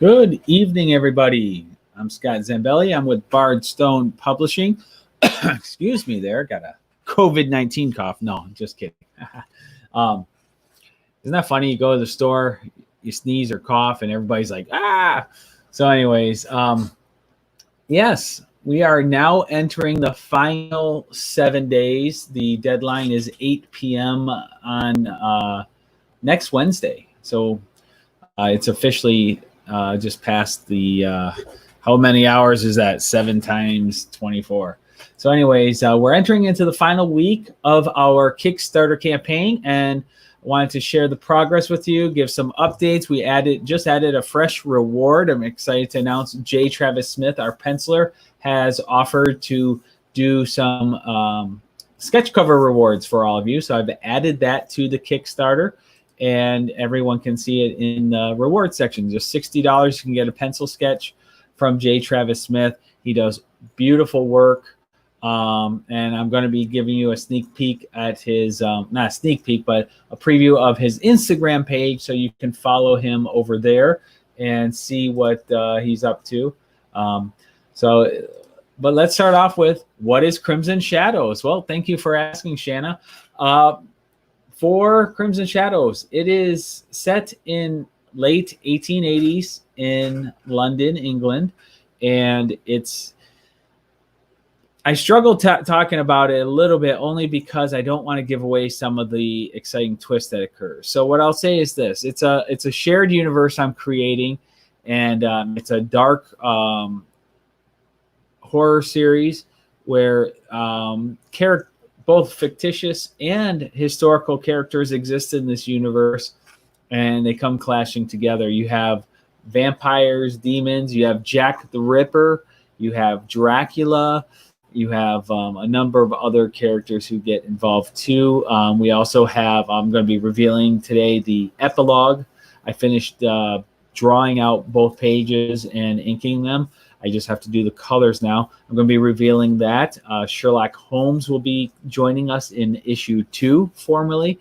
Good evening, everybody. I'm Scott Zambelli. I'm with Bardstone Publishing. Excuse me there. Got a COVID-19 cough. No, just kidding. Isn't that funny? You go to the store, you sneeze or cough, and everybody's like, ah! So anyways, yes, we are now entering the final 7 days. The deadline is 8 p.m. on next Wednesday. So it's officially just past the how many hours is that? 7 times 24. So anyways, we're entering into the final week of our Kickstarter campaign, and I wanted to share the progress with you, give some updates. We just added a fresh reward. I'm excited to announce J. Travis Smith, our penciler, has offered to do some sketch cover rewards for all of you. So I've added that to the Kickstarter, and everyone can see it in the reward section. Just $60, you can get a pencil sketch from J. Travis Smith. He does beautiful work. And I'm going to be giving you a sneak peek at his, not a sneak peek, but a preview of his Instagram page, so you can follow him over there and see what he's up to. But let's start off with, what is Crimson Shadows? Well, thank you for asking, Shanna. For Crimson Shadows, it is set in late 1880s in London, England, and I struggled talking about it a little bit, only because I don't want to give away some of the exciting twist that occurs. So what I'll say is this: it's a shared universe I'm creating, and it's a dark horror series where both fictitious and historical characters exist in this universe, and they come clashing together. You have vampires, demons, you have Jack the Ripper, you have Dracula, you have a number of other characters who get involved too. We also have, I'm going to be revealing today the epilogue. I finished drawing out both pages and inking them. I just have to do the colors now. I'm going to be revealing that. Sherlock Holmes will be joining us in issue 2 formally.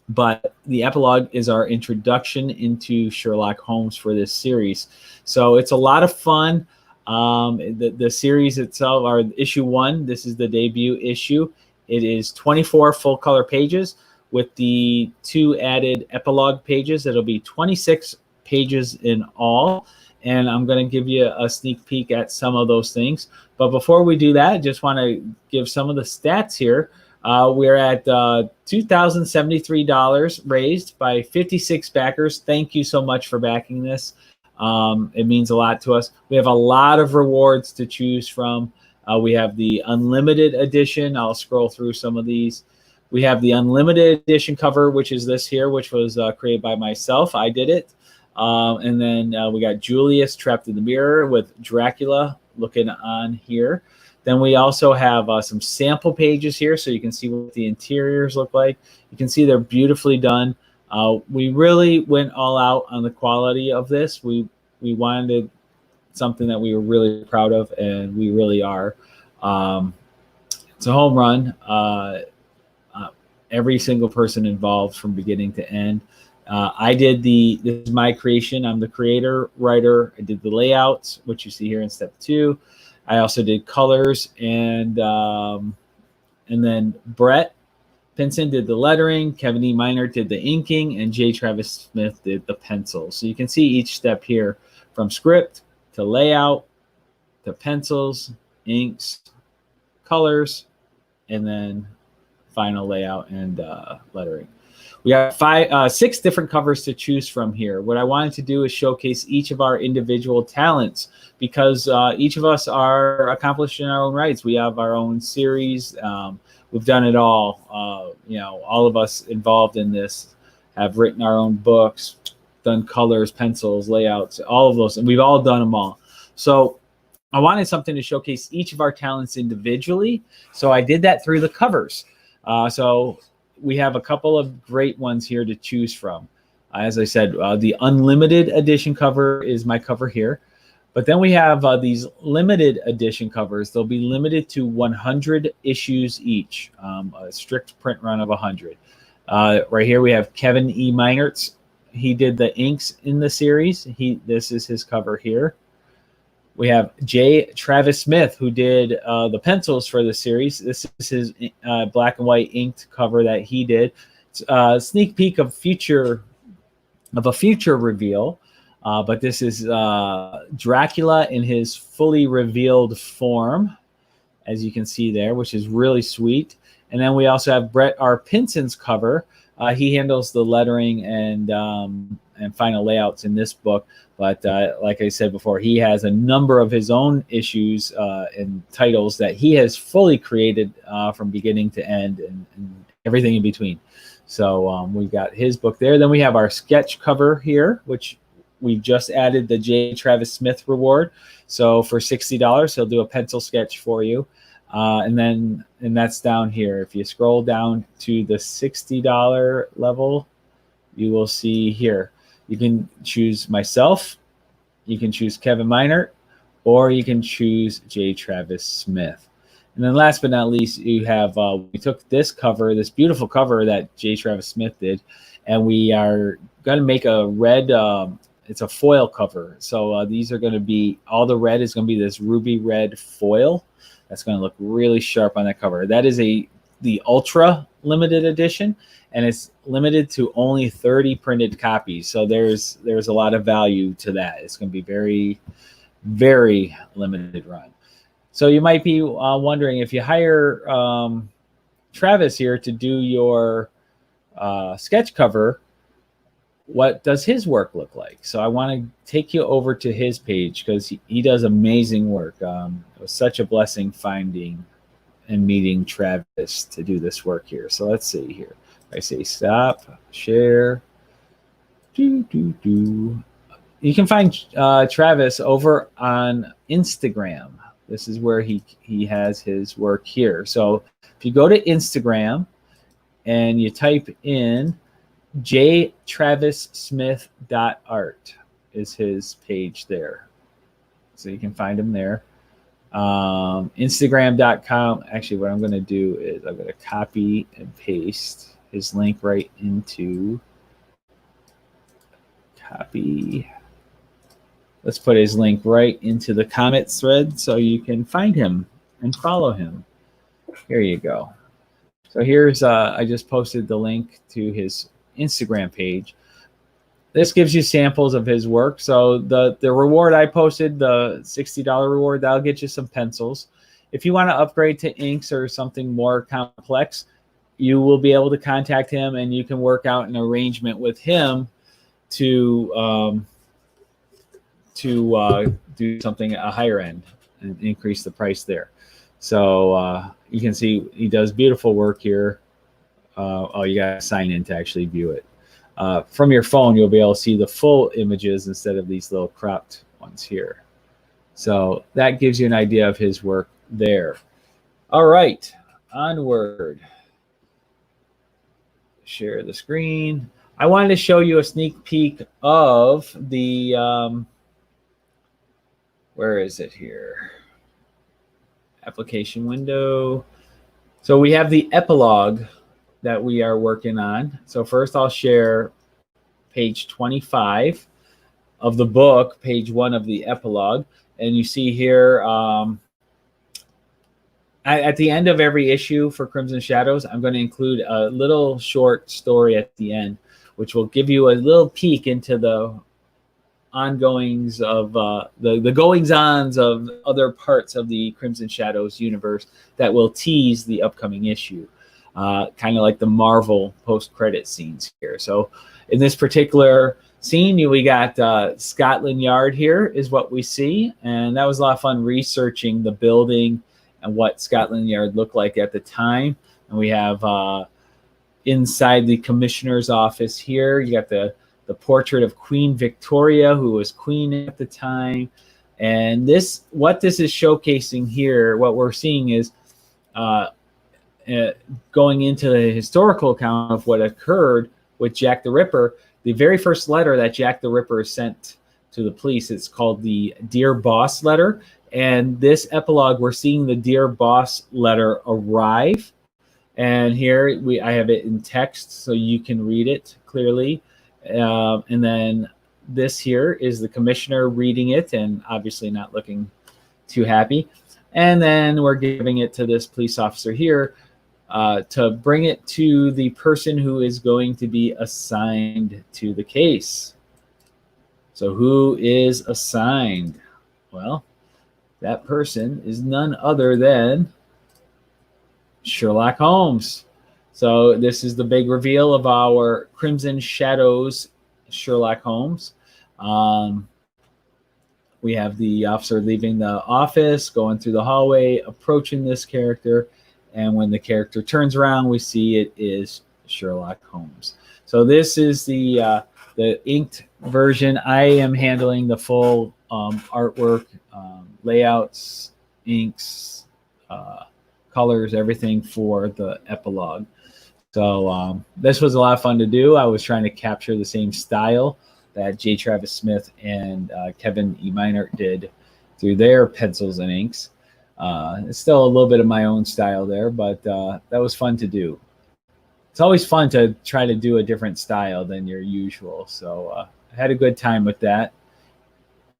But the epilogue is our introduction into Sherlock Holmes for this series. So it's a lot of fun. The series itself, or issue 1, this is the debut issue. It is 24 full color pages with the 2 added epilogue pages. It'll be 26 pages in all. And I'm going to give you a sneak peek at some of those things. But before we do that, I just want to give some of the stats here. We're at $2,073 raised by 56 backers. Thank you so much for backing this. It means a lot to us. We have a lot of rewards to choose from. We have the unlimited edition. I'll scroll through some of these. We have the unlimited edition cover, which is this here, which was created by myself. I did it. And then we got Julius trapped in the mirror with Dracula looking on here. Then we also have some sample pages here, so you can see what the interiors look like. You can see they're beautifully done. We really went all out on the quality of this. We wanted something that we were really proud of, and we really are. It's a home run. Every single person involved from beginning to end. This is my creation. I'm the creator, writer. I did the layouts, which you see here in step 2. I also did colors, and then Brett Pinson did the lettering, Kevin E. Miner did the inking, and J. Travis Smith did the pencils. So you can see each step here, from script to layout to pencils, inks, colors, and then final layout and lettering. We have 6 different covers to choose from here. What I wanted to do is showcase each of our individual talents, because each of us are accomplished in our own rights. We have our own series. We've done it all. All of us involved in this have written our own books, done colors, pencils, layouts, all of those, and we've all done them all. So I wanted something to showcase each of our talents individually. So I did that through the covers. So we have a couple of great ones here to choose from. As I said, the unlimited edition cover is my cover here. But then we have these limited edition covers. They'll be limited to 100 issues each, a strict print run of 100. Right here we have Kevin E. Meinert's he did the inks in the series. This is his cover here. We have J. Travis Smith, who did the pencils for the series. This is his black and white inked cover that he did. It's a sneak peek of a future reveal, but this is Dracula in his fully revealed form, as you can see there, which is really sweet. And then we also have Brett R. Pinson's cover. He handles the lettering and final layouts in this book. But like I said before, he has a number of his own issues and titles that he has fully created from beginning to end and everything in between. So we've got his book there. Then we have our sketch cover here, which we've just added the J. Travis Smith reward. So for $60, he'll do a pencil sketch for you. And that's down here. If you scroll down to the $60 level, you will see here. You can choose myself, you can choose Kevin Minert, or you can choose J. Travis Smith. And then last but not least, you have, we took this cover, this beautiful cover that J. Travis Smith did, and we are going to make a red, it's a foil cover. So these are going to be, all the red is going to be this ruby red foil. That's going to look really sharp on that cover. That is the ultra limited edition, and it's limited to only 30 printed copies. So there's a lot of value to that. It's going to be very, very limited run. So you might be wondering, if you hire Travis here to do your sketch cover, what does his work look like? So I want to take you over to his page, because he does amazing work. It was such a blessing finding and meeting Travis to do this work here. So let's see here. I say stop, share. You can find Travis over on Instagram. This is where he has his work here. So if you go to Instagram and you type in jtravissmith.art is his page there. So you can find him there. Instagram.com. Actually, what I'm going to do is I'm going to copy and paste his link right into copy. Let's put his link right into the comments thread so you can find him and follow him. Here you go. So here's, I just posted the link to his Instagram page. This gives you samples of his work. So the reward I posted, the $60 reward, that'll get you some pencils. If you want to upgrade to inks or something more complex, you will be able to contact him, and you can work out an arrangement with him to do something at a higher end and increase the price there. So you can see he does beautiful work here. Oh, you got to sign in to actually view it. From your phone, you'll be able to see the full images instead of these little cropped ones here. So that gives you an idea of his work there. All right, onward. Share the screen. I wanted to show you a sneak peek of the, where is it here? Application window. So we have the epilogue that we are working on. So first I'll share page 25 of the book, page 1 of the epilogue. And you see here, at the end of every issue for Crimson Shadows, I'm going to include a little short story at the end, which will give you a little peek into the ongoings of the goings-ons of other parts of the Crimson Shadows universe that will tease the upcoming issue. Kind of like the Marvel post-credit scenes here. So in this particular scene, we got Scotland Yard here is what we see. And that was a lot of fun researching the building and what Scotland Yard looked like at the time. And we have inside the commissioner's office here, you got the portrait of Queen Victoria, who was queen at the time. And what this is showcasing here, what we're seeing is going into the historical account of what occurred with Jack the Ripper. The very first letter that Jack the Ripper sent to the police, it's called the Dear Boss letter. And this epilogue, we're seeing the Dear Boss letter arrive. And here I have it in text so you can read it clearly. And then this here is the commissioner reading it and obviously not looking too happy. And then we're giving it to this police officer here to bring it to the person who is going to be assigned to the case. So who is assigned? Well, that person is none other than Sherlock Holmes. So this is the big reveal of our Crimson Shadows Sherlock Holmes. We have the officer leaving the office, going through the hallway, approaching this character, and when the character turns around, we see it is Sherlock Holmes. So this is the inked version. I am handling the full artwork, layouts, inks, colors, everything for the epilogue. So this was a lot of fun to do. I was trying to capture the same style that J. Travis Smith and Kevin E. Meinert did through their pencils and inks. It's still a little bit of my own style there, but that was fun to do. It's always fun to try to do a different style than your usual. So I had a good time with that.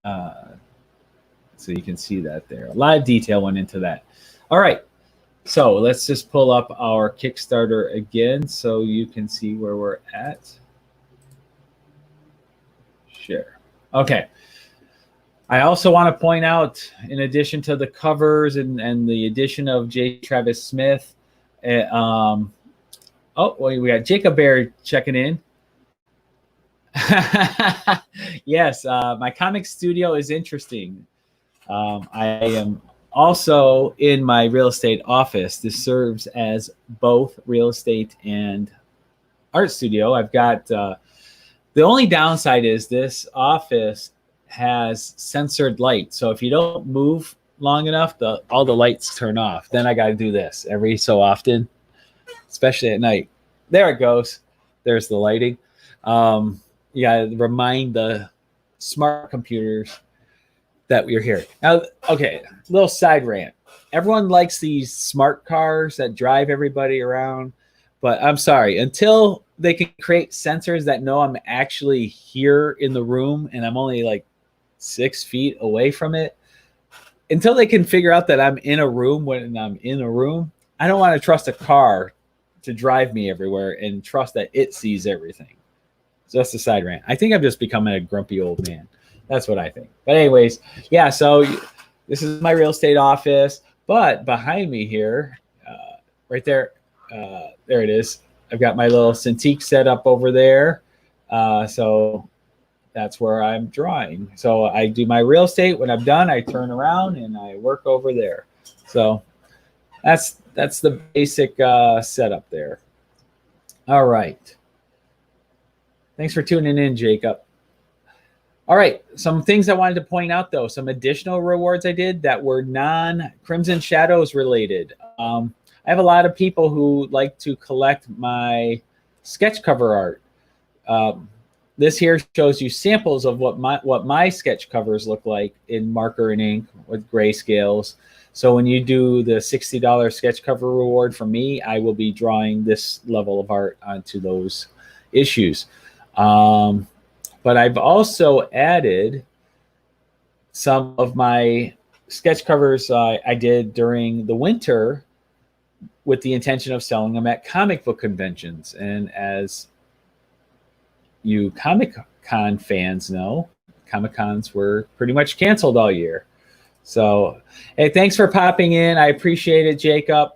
So you can see that there. A lot of detail went into that. All right. So let's just pull up our Kickstarter again so you can see where we're at. Share. Okay. I also want to point out, in addition to the covers and the addition of J. Travis Smith, oh, wait, we got Jacob Bear checking in. Yes, my comic studio is interesting. I am also in my real estate office. This serves as both real estate and art studio. I've got the only downside is this office has censored light. So if you don't move long enough, all the lights turn off. Then I got to do this every so often, especially at night. There it goes. There's the lighting. You got to remind the smart computers that we're here. Now, okay, little side rant. Everyone likes these smart cars that drive everybody around, but I'm sorry, until they can create sensors that know I'm actually here in the room and I'm only like 6 feet away from it, until they can figure out that I'm in a room when I'm in a room, I don't want to trust a car to drive me everywhere and trust that it sees everything. So that's the side rant. I think I'm just becoming a grumpy old man. That's what I think. But anyways, yeah, so this is my real estate office. But behind me here, right there, there it is. I've got my little Cintiq set up over there. So that's where I'm drawing. So I do my real estate. When I'm done, I turn around and I work over there. So that's the basic setup there. All right. Thanks for tuning in, Jacob. All right, some things I wanted to point out, though, some additional rewards I did that were non-Crimson Shadows related. I have a lot of people who like to collect my sketch cover art. This here shows you samples of what my sketch covers look like in marker and ink with grayscales. So when you do the $60 sketch cover reward from me, I will be drawing this level of art onto those issues. But I've also added some of my sketch covers I did during the winter with the intention of selling them at comic book conventions. And as you Comic-Con fans know, Comic-Cons were pretty much canceled all year. So, hey, thanks for popping in. I appreciate it, Jacob.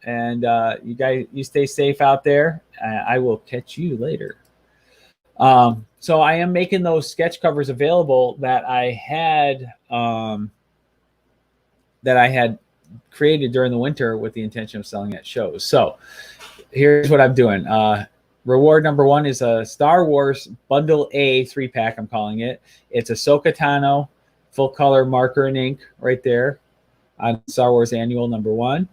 And you guys, you stay safe out there. I will catch you later. So I am making those sketch covers available that I had created during the winter with the intention of selling at shows. So here's what I'm doing. Reward number one is a Star Wars Bundle A 3-pack, I'm calling it. It's Ahsoka Tano, full color marker and ink right there on Star Wars Annual number 1.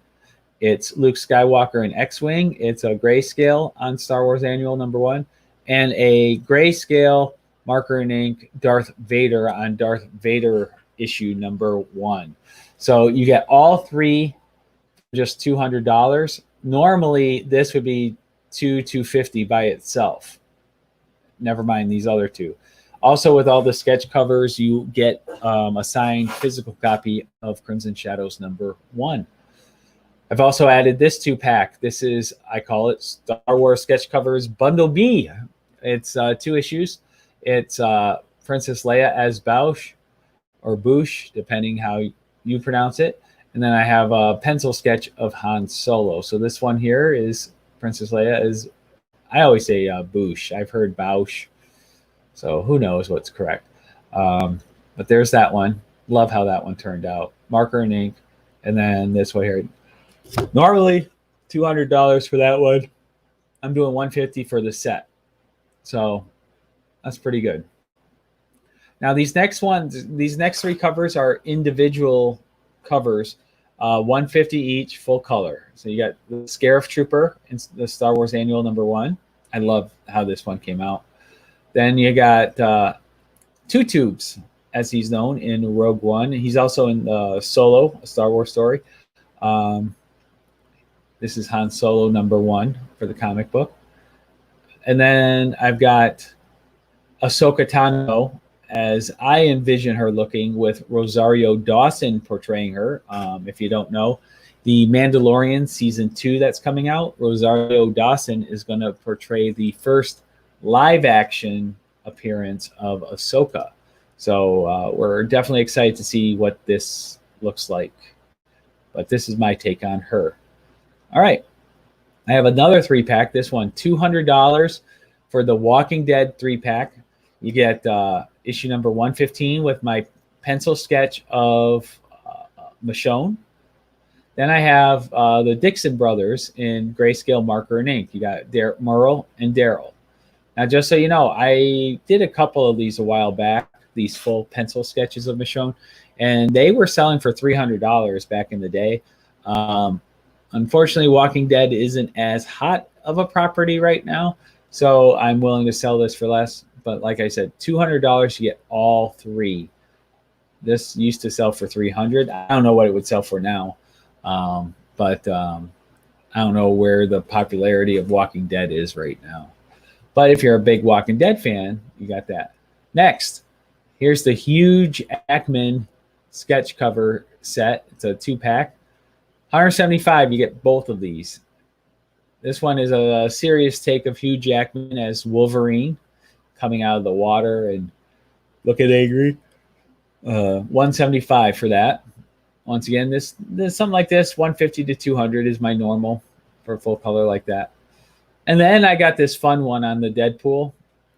It's Luke Skywalker and X-Wing. It's a grayscale on Star Wars Annual number 1. And a grayscale marker and ink Darth Vader on Darth Vader issue number 1. So you get all three for just $200. Normally, this would be $250 by itself. never mind these other two. Also, with all the sketch covers, you get a signed physical copy of Crimson Shadows #1. I've also added this 2-pack. This is, I call it Star Wars Sketch Covers Bundle B. It's 2 issues. It's Princess Leia as Boushh, or Boushh, depending how you pronounce it. And then I have a pencil sketch of Han Solo. So this one here is Princess Leia as, I always say Boushh. I've heard Boushh. So who knows what's correct. But there's that one. Love how that one turned out. Marker and ink. And then this one here. Normally $200 for that one. I'm doing $150 for the set. So that's pretty good. Now these next 3 covers are individual covers, $150 each, full color. So you got the Scarif Trooper in the Star Wars Annual #1. I love how this one came out. Then you got 2 Tubes, as he's known in Rogue One. He's also in Solo, a Star Wars story. This is Han Solo #1 for the comic book. And then I've got Ahsoka Tano, as I envision her looking, with Rosario Dawson portraying her. If you don't know, the Mandalorian Season 2 that's coming out, Rosario Dawson is going to portray the first live-action appearance of Ahsoka. So we're definitely excited to see what this looks like. But this is my take on her. All right. I have another 3-pack. This one, $200 for the Walking Dead 3-pack. You get issue number 115 with my pencil sketch of Michonne. Then I have the Dixon brothers in grayscale marker and ink. You got Merle and Daryl. Now, just so you know, I did a couple of these a while back, these full pencil sketches of Michonne, and they were selling for $300 back in the day. Unfortunately, Walking Dead isn't as hot of a property right now, so I'm willing to sell this for less. But like I said, $200, you get all 3. This used to sell for $300. I don't know what it would sell for now, but I don't know where the popularity of Walking Dead is right now. But if you're a big Walking Dead fan, you got that. Next, here's the huge Ackman sketch cover set. It's a 2-pack. $175, you get both of these. This one is a serious take of Hugh Jackman as Wolverine, coming out of the water and looking angry. $175 for that. Once again, this something like this, $150 to $200 is my normal for full color like that. And then I got this fun one on the Deadpool,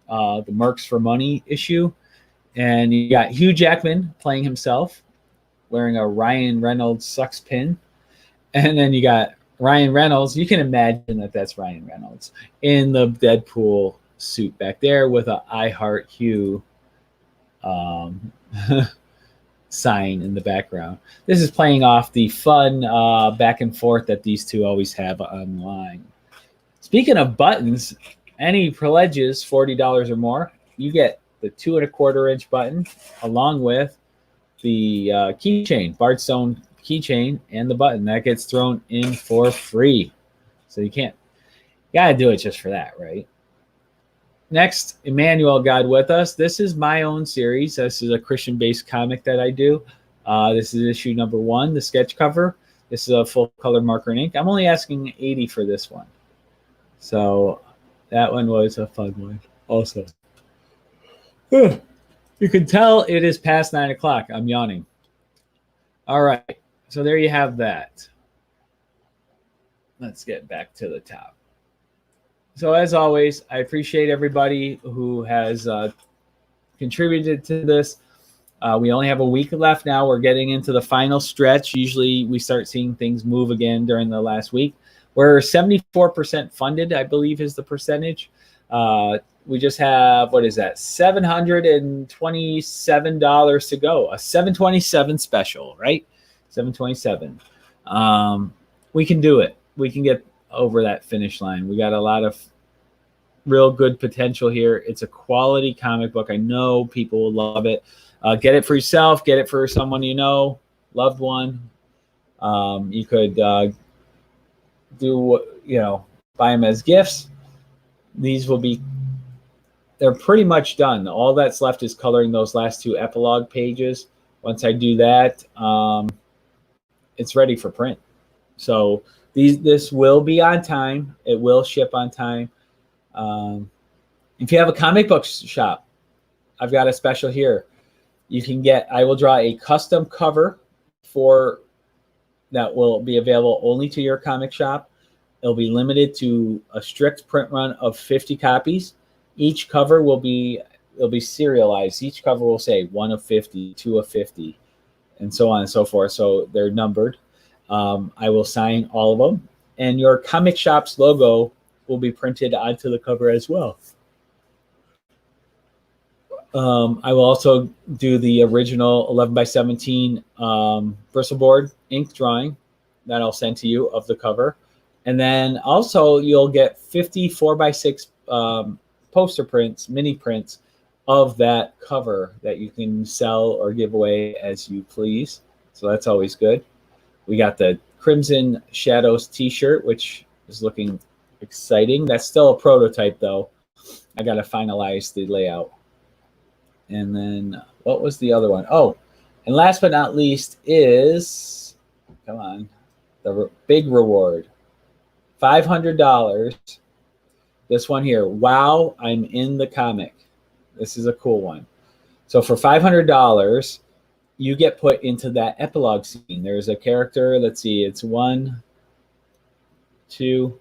the Mercs for Money issue. And you got Hugh Jackman playing himself, wearing a Ryan Reynolds sucks pin. And then you got Ryan Reynolds. You can imagine that that's Ryan Reynolds in the Deadpool suit back there with a I Heart Hugh sign in the background. This is playing off the fun back and forth that these two always have online. Speaking of buttons, any pledges $40 or more, you get the 2 1/4-inch button along with the keychain, Bardstone keychain, and the button that gets thrown in for free. So you gotta do it just for that, right? Next, Emmanuel God with Us. This is my own series. This is a Christian-based comic that I do. This is issue number 1, the sketch cover. This is a full color marker and ink. I'm only asking $80 for this one. So that one was a fun one also. You can tell it is past 9 o'clock. I'm yawning. All right. So there you have that. Let's get back to the top. So as always, I appreciate everybody who has contributed to this. We only have a week left now. We're getting into the final stretch. Usually we start seeing things move again during the last week. We're 74% funded, I believe is the percentage. We just have, what is that, $727 to go. A $727 special, right? $727. We can do it. We can get over that finish line. We got a lot of real good potential here. It's a quality comic book. I know people will love it. Get it for yourself. Get it for someone you know, loved one. You could buy them as gifts. These will be they're pretty much done. All that's left is coloring those last 2 epilogue pages. Once I do that, it's ready for print. So this will be on time. It will ship on time. If you have a comic book shop, I've got a special here. You can get, I will draw a custom cover for that will be available only to your comic shop. It'll be limited to a strict print run of 50 copies. Each cover will be, it'll be serialized. Each cover will say 1 of 50, 2 of 50, and so on and so forth. So they're numbered. I will sign all of them, and your comic shop's logo will be printed onto the cover as well. I will also do the original 11x17 bristleboard ink drawing that I'll send to you of the cover. And then also you'll get 50 4x6 poster prints, mini prints of that cover that you can sell or give away as you please. So that's always good. We got the Crimson Shadows t-shirt, which is looking exciting. That's still a prototype though. I got to finalize the layout. And then what was the other one? Oh, and last but not least is, come on, the big reward, $500. This one here, wow, I'm in the comic. This is a cool one. So for $500, you get put into that epilogue scene. There's a character, let's see, it's 1, 2,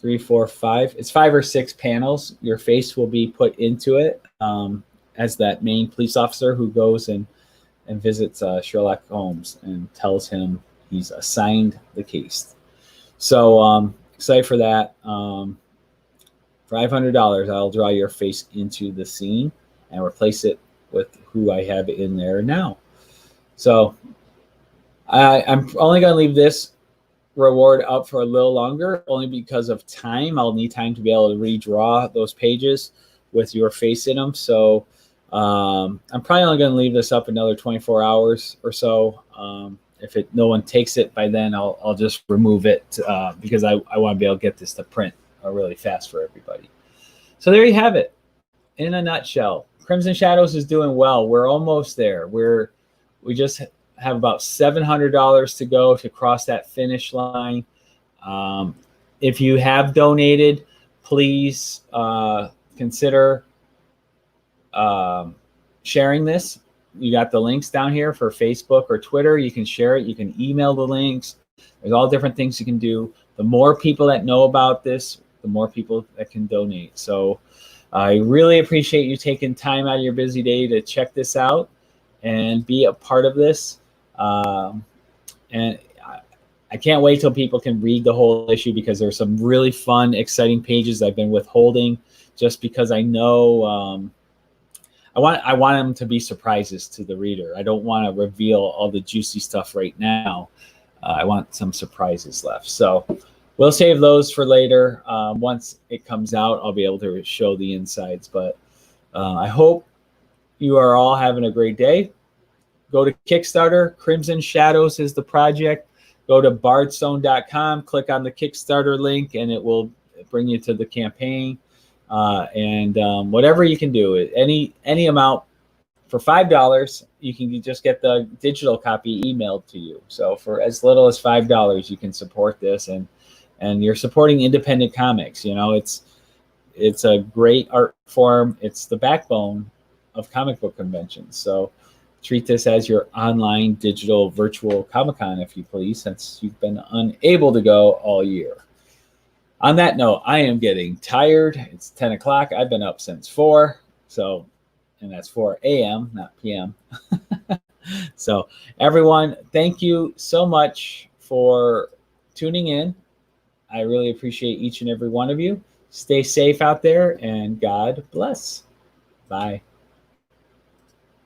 3, 4, 5. It's 5 or 6 panels. Your face will be put into it as that main police officer who goes and visits Sherlock Holmes and tells him he's assigned the case. So excited for that. For $500, I'll draw your face into the scene and replace it with who I have in there now. So I'm only going to leave this reward up for a little longer, only because of time. I'll need time to be able to redraw those pages with your face in them. So I'm probably only going to leave this up another 24 hours or so. If no one takes it by then, I'll just remove it because I want to be able to get this to print really fast for everybody. So there you have it in a nutshell. Crimson Shadows is doing well. We're almost there. We just have about $700 to go to cross that finish line. If you have donated, please consider sharing this. You got the links down here for Facebook or Twitter. You can share it. You can email the links. There's all different things you can do. The more people that know about this, the more people that can donate. So I really appreciate you taking time out of your busy day to check this out and be a part of this. And I can't wait till people can read the whole issue, because there's some really fun, exciting pages I've been withholding just because I know I want them to be surprises to the reader. I don't want to reveal all the juicy stuff right now. I want some surprises left. So we'll save those for later. Once it comes out, I'll be able to show the insides. But I hope you are all having a great day. Go to Kickstarter. Crimson Shadows is the project. Go to bardstone.com, click on the Kickstarter link, and it will bring you to the campaign. Whatever you can do, any amount for $5, you can just get the digital copy emailed to you. So for as little as $5, you can support this, and you're supporting independent comics. You know, it's a great art form. It's the backbone of comic book conventions. So treat this as your online, digital, virtual Comic-Con, if you please, since you've been unable to go all year. On that note, I am getting tired. It's 10 o'clock. I've been up since 4. So, and that's 4 a.m., not p.m. So everyone, thank you so much for tuning in. I really appreciate each and every one of you. Stay safe out there, and God bless. Bye.